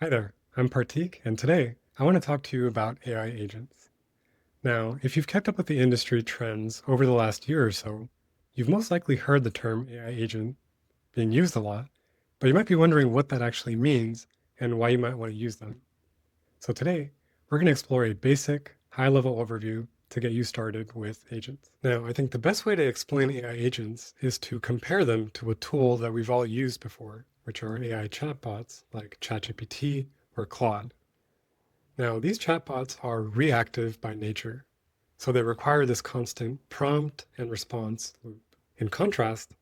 Hi there, I'm Parteek, and today I want to talk to you about AI agents. Now, if you've kept up with the industry trends over the last year or so, you've most likely heard the term AI agent being used a lot, but you might be wondering what that actually means and why you might want to use them. So today, we're going to explore a basic, high-level overview to get you started with agents. Now, I think the best way to explain AI agents is to compare them to a tool that we've all used before, which are AI chatbots like ChatGPT or Claude. Now, these chatbots are reactive by nature, so they require this constant prompt and response loop. In contrast,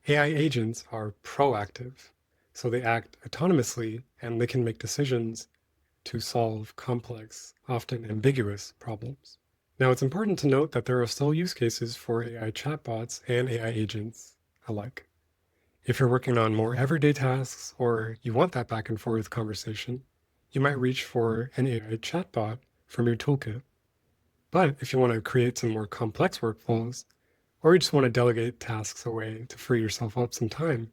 AI agents are proactive, so they act autonomously and they can make decisions to solve complex, often ambiguous problems. Now, it's important to note that there are still use cases for AI chatbots and AI agents alike. If you're working on more everyday tasks or you want that back and forth conversation, you might reach for an AI chatbot from your toolkit. But if you want to create some more complex workflows, or you just want to delegate tasks away to free yourself up some time,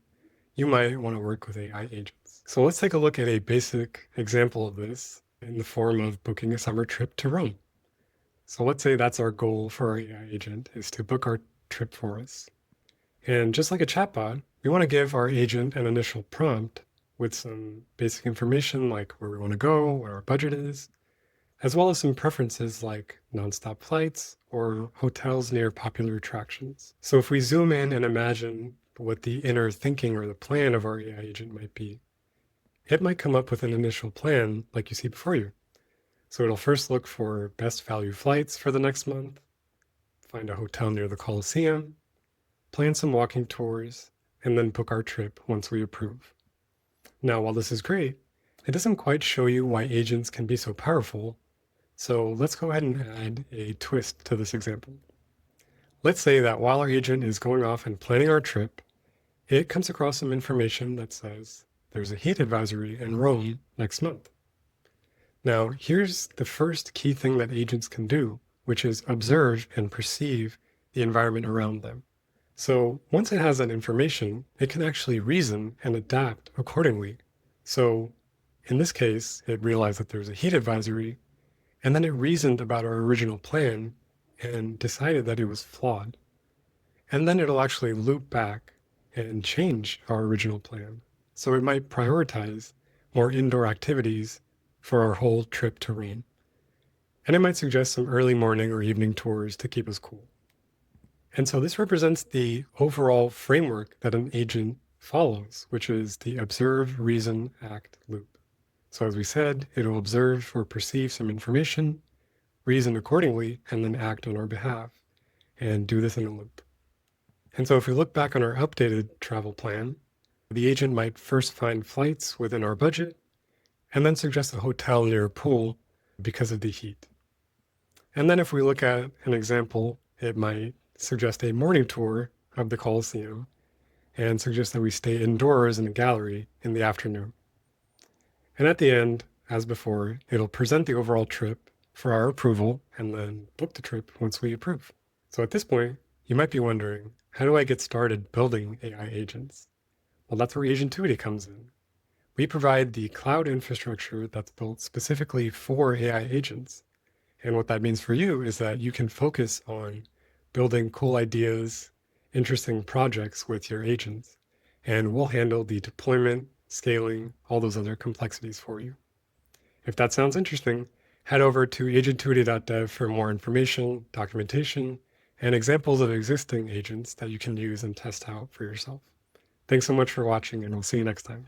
you might want to work with AI agents. So let's take a look at a basic example of this in the form of booking a summer trip to Rome. So let's say that's our goal for our AI agent, is to book our trip for us. And just like a chatbot, we want to give our agent an initial prompt with some basic information like where we want to go, what our budget is, as well as some preferences like nonstop flights or hotels near popular attractions. So if we zoom in and imagine what the inner thinking or the plan of our AI agent might be, it might come up with an initial plan like you see before you. So it'll first look for best value flights for the next month, find a hotel near the Coliseum, plan some walking tours, and then book our trip once we approve. Now, while this is great, it doesn't quite show you why agents can be so powerful, so let's go ahead and add a twist to this example. Let's say that while our agent is going off and planning our trip, it comes across some information that says there's a heat advisory in Rome next month. Now, here's the first key thing that agents can do, which is observe and perceive the environment around them. So once it has that information, it can actually reason and adapt accordingly. So in this case, it realized that there's a heat advisory, and then it reasoned about our original plan and decided that it was flawed. And then it'll actually loop back and change our original plan. So it might prioritize more indoor activities for our whole trip to Rome. And it might suggest some early morning or evening tours to keep us cool. And so this represents the overall framework that an agent follows, which is the observe, reason, act loop. So as we said, it'll observe or perceive some information, reason accordingly, and then act on our behalf, and do this in a loop. And so if we look back on our updated travel plan, the agent might first find flights within our budget, and then suggest a hotel near a pool because of the heat. And then if we look at an example, it might suggest a morning tour of the Coliseum and suggest that we stay indoors in a gallery in the afternoon. And at the end, as before, it'll present the overall trip for our approval and then book the trip once we approve. So at this point, you might be wondering, how do I get started building AI agents? Well, that's where Agentuity comes in. We provide the cloud infrastructure that's built specifically for AI agents. And what that means for you is that you can focus on building cool ideas, interesting projects with your agents, and we'll handle the deployment, scaling, all those other complexities for you. If that sounds interesting, head over to agentuity.dev for more information, documentation, and examples of existing agents that you can use and test out for yourself. Thanks so much for watching, and we'll see you next time.